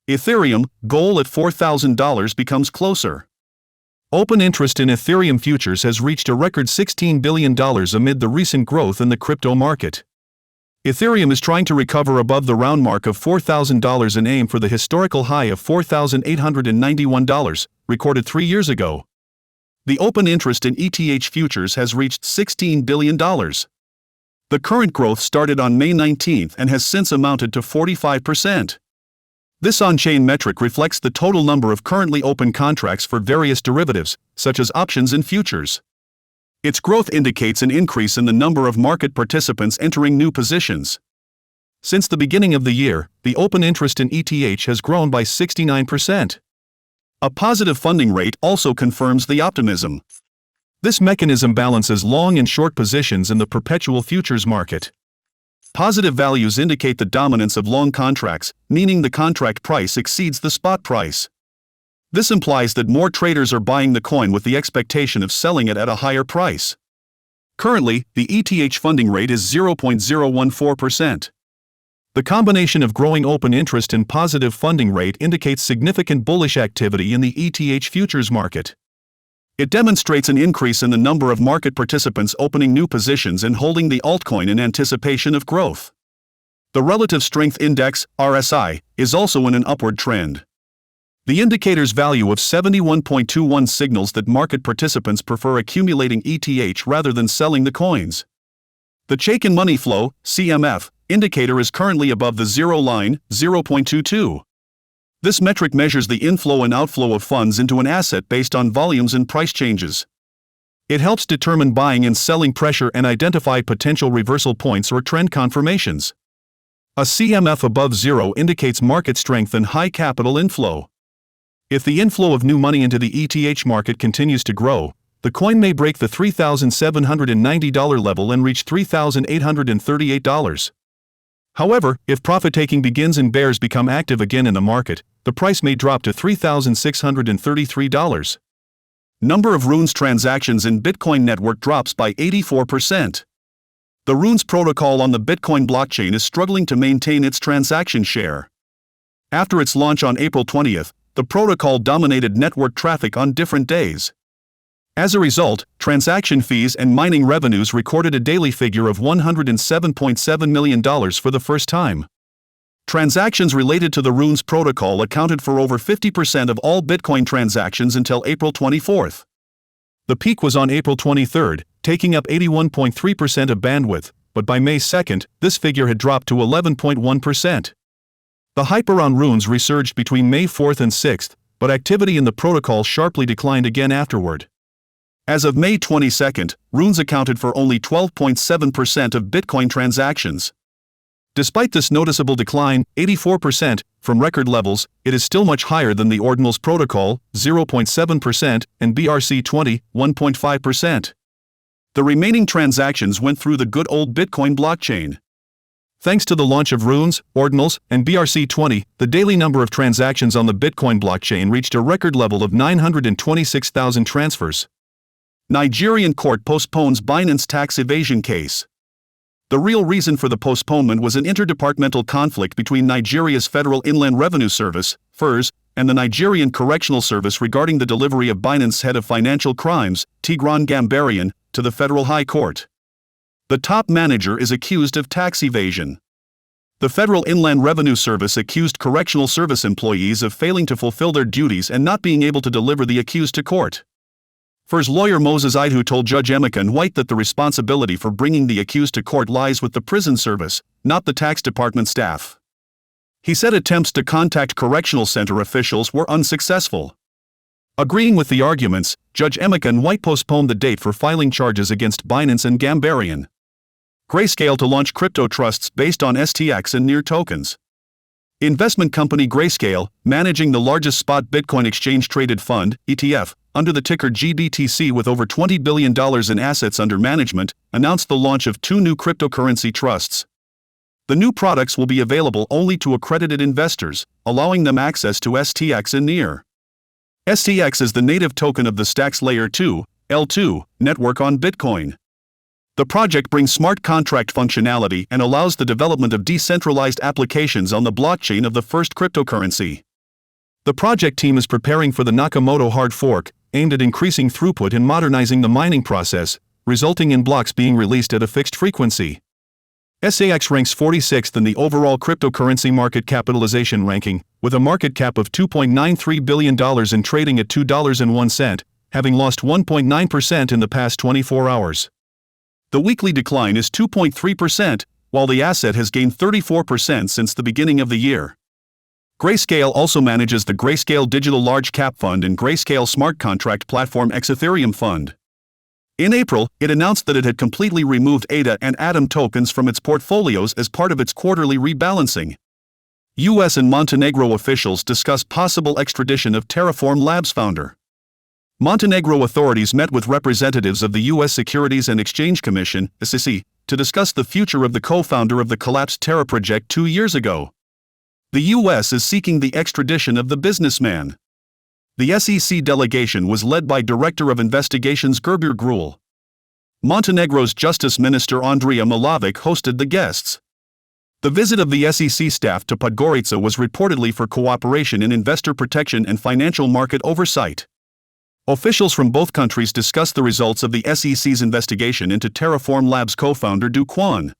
Ethereum, goal at $4,000 becomes closer. Open interest in Ethereum futures has reached a record $16 billion amid the recent growth in the crypto market. Ethereum is trying to recover above the round mark of $4,000 and aim for the historical high of $4,891, recorded 3 years ago. The open interest in ETH futures has reached $16 billion. The current growth started on May 19 and has since amounted to 45%. This on-chain metric reflects the total number of currently open contracts for various derivatives, such as options and futures. Its growth indicates an increase in the number of market participants entering new positions. Since the beginning of the year, the open interest in ETH has grown by 69%. A positive funding rate also confirms the optimism. This mechanism balances long and short positions in the perpetual futures market. Positive values indicate the dominance of long contracts, meaning the contract price exceeds the spot price. This implies that more traders are buying the coin with the expectation of selling it at a higher price. Currently, the ETH funding rate is 0.014%. The combination of growing open interest and positive funding rate indicates significant bullish activity in the ETH futures market. It demonstrates an increase in the number of market participants opening new positions and holding the altcoin in anticipation of growth. The Relative Strength Index, RSI, is also in an upward trend. The indicator's value of 71.21 signals that market participants prefer accumulating ETH rather than selling the coins. The Chaikin Money Flow, CMF, indicator is currently above the zero line, 0.22. This metric measures the inflow and outflow of funds into an asset based on volumes and price changes. It helps determine buying and selling pressure and identify potential reversal points or trend confirmations. A CMF above zero indicates market strength and high capital inflow. If the inflow of new money into the ETH market continues to grow, the coin may break the $3,790 level and reach $3,838. However, if profit-taking begins and bears become active again in the market, the price may drop to $3,633. Number of Runes transactions in Bitcoin network drops by 84%. The Runes protocol on the Bitcoin blockchain is struggling to maintain its transaction share. After its launch on April 20th, the protocol dominated network traffic on different days. As a result, transaction fees and mining revenues recorded a daily figure of $107.7 million for the first time. Transactions related to the Runes protocol accounted for over 50% of all Bitcoin transactions until April 24th. The peak was on April 23rd, taking up 81.3% of bandwidth, but by May 2nd, this figure had dropped to 11.1%. The hype around Runes resurged between May 4th and 6th, but activity in the protocol sharply declined again afterward. As of May 22nd, Runes accounted for only 12.7% of Bitcoin transactions. Despite this noticeable decline, 84%, from record levels, it is still much higher than the Ordinals protocol, 0.7%, and BRC-20, 1.5%. The remaining transactions went through the good old Bitcoin blockchain. Thanks to the launch of Runes, Ordinals, and BRC-20, the daily number of transactions on the Bitcoin blockchain reached a record level of 926,000 transfers. Nigerian court postpones Binance tax evasion case. The real reason for the postponement was an interdepartmental conflict between Nigeria's Federal Inland Revenue Service, FIRS, and the Nigerian Correctional Service regarding the delivery of Binance head of financial crimes, Tigran Gambaryan, to the Federal High Court. The top manager is accused of tax evasion. The Federal Inland Revenue Service accused Correctional Service employees of failing to fulfill their duties and not being able to deliver the accused to court. FIRS lawyer Moses Idhu told Judge Emeka White that the responsibility for bringing the accused to court lies with the prison service, not the tax department staff. He said attempts to contact correctional center officials were unsuccessful. Agreeing with the arguments, Judge Emeka White postponed the date for filing charges against Binance and Gambaryan. Grayscale to launch crypto trusts based on STX and NEAR tokens. Investment company Grayscale, managing the largest spot Bitcoin exchange-traded fund, ETF, under the ticker GBTC with over $20 billion in assets under management, announced the launch of 2 new cryptocurrency trusts. The new products will be available only to accredited investors, allowing them access to STX and NEAR. STX is the native token of the Stacks Layer 2, L2, network on Bitcoin. The project brings smart contract functionality and allows the development of decentralized applications on the blockchain of the first cryptocurrency. The project team is preparing for the Nakamoto hard fork, aimed at increasing throughput and modernizing the mining process, resulting in blocks being released at a fixed frequency. SAX ranks 46th in the overall cryptocurrency market capitalization ranking, with a market cap of $2.93 billion and trading at $2.01, having lost 1.9% in the past 24 hours. The weekly decline is 2.3%, while the asset has gained 34% since the beginning of the year. Grayscale also manages the Grayscale Digital Large Cap Fund and Grayscale Smart Contract Platform Ethereum Fund. In April, it announced that it had completely removed ADA and ATOM tokens from its portfolios as part of its quarterly rebalancing. US and Montenegro officials discuss possible extradition of Terraform Labs founder. Montenegro authorities met with representatives of the US Securities and Exchange Commission, SEC, to discuss the future of the co-founder of the collapsed Terra project 2 years ago. The US is seeking the extradition of the businessman. The SEC delegation was led by Director of Investigations Gerbir Gruel. Montenegro's Justice Minister Andrija Milovic hosted the guests. The visit of the SEC staff to Podgorica was reportedly for cooperation in investor protection and financial market oversight. Officials from both countries discussed the results of the SEC's investigation into Terraform Labs co-founder Do Kwon.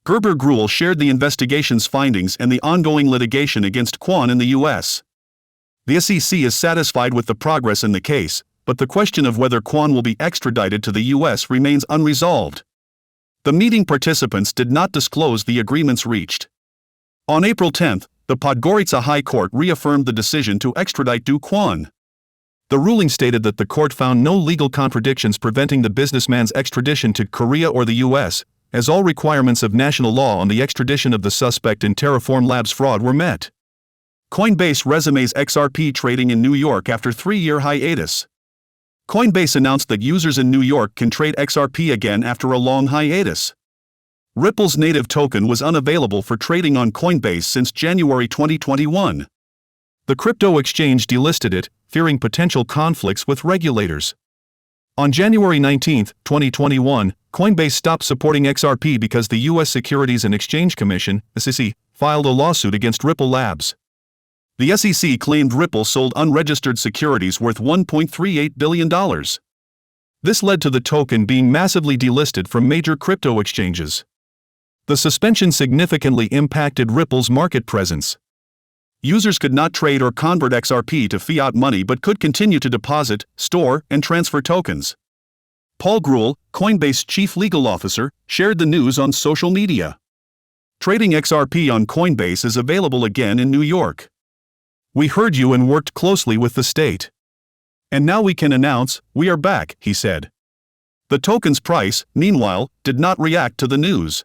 Gerbir Gruel shared the investigation's findings and the ongoing litigation against Kwon in the US. The SEC is satisfied with the progress in the case, but the question of whether Kwon will be extradited to the US remains unresolved. The meeting participants did not disclose the agreements reached. On April 10, the Podgorica High Court reaffirmed the decision to extradite Do Kwon. The ruling stated that the court found no legal contradictions preventing the businessman's extradition to Korea or the US, as all requirements of national law on the extradition of the suspect in Terraform Labs fraud were met. Coinbase resumes XRP trading in New York after 3-year hiatus. Coinbase announced that users in New York can trade XRP again after a long hiatus. Ripple's native token was unavailable for trading on Coinbase since January 2021. The crypto exchange delisted it, fearing potential conflicts with regulators. On January 19, 2021, Coinbase stopped supporting XRP because the US Securities and Exchange Commission, SEC, filed a lawsuit against Ripple Labs. The SEC claimed Ripple sold unregistered securities worth $1.38 billion. This led to the token being massively delisted from major crypto exchanges. The suspension significantly impacted Ripple's market presence. Users could not trade or convert XRP to fiat money but could continue to deposit, store, and transfer tokens. Paul Gruel, Coinbase chief legal officer, shared the news on social media. Trading XRP on Coinbase is available again in New York. We heard you and worked closely with the state. And now we can announce, we are back, he said. The token's price, meanwhile, did not react to the news.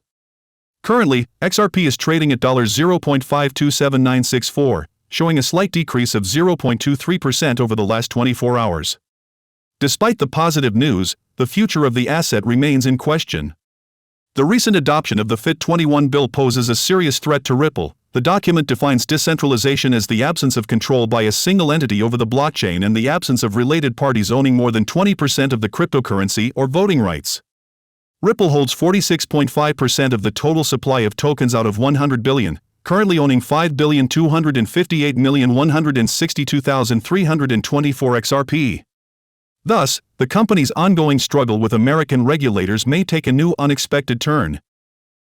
Currently, XRP is trading at $0.527964, showing a slight decrease of 0.23% over the last 24 hours. Despite the positive news, the future of the asset remains in question. The recent adoption of the FIT21 bill poses a serious threat to Ripple. The document defines decentralization as the absence of control by a single entity over the blockchain and the absence of related parties owning more than 20% of the cryptocurrency or voting rights. Ripple holds 46.5% of the total supply of tokens out of 100 billion, currently owning 5,258,162,324 XRP. Thus, the company's ongoing struggle with American regulators may take a new unexpected turn.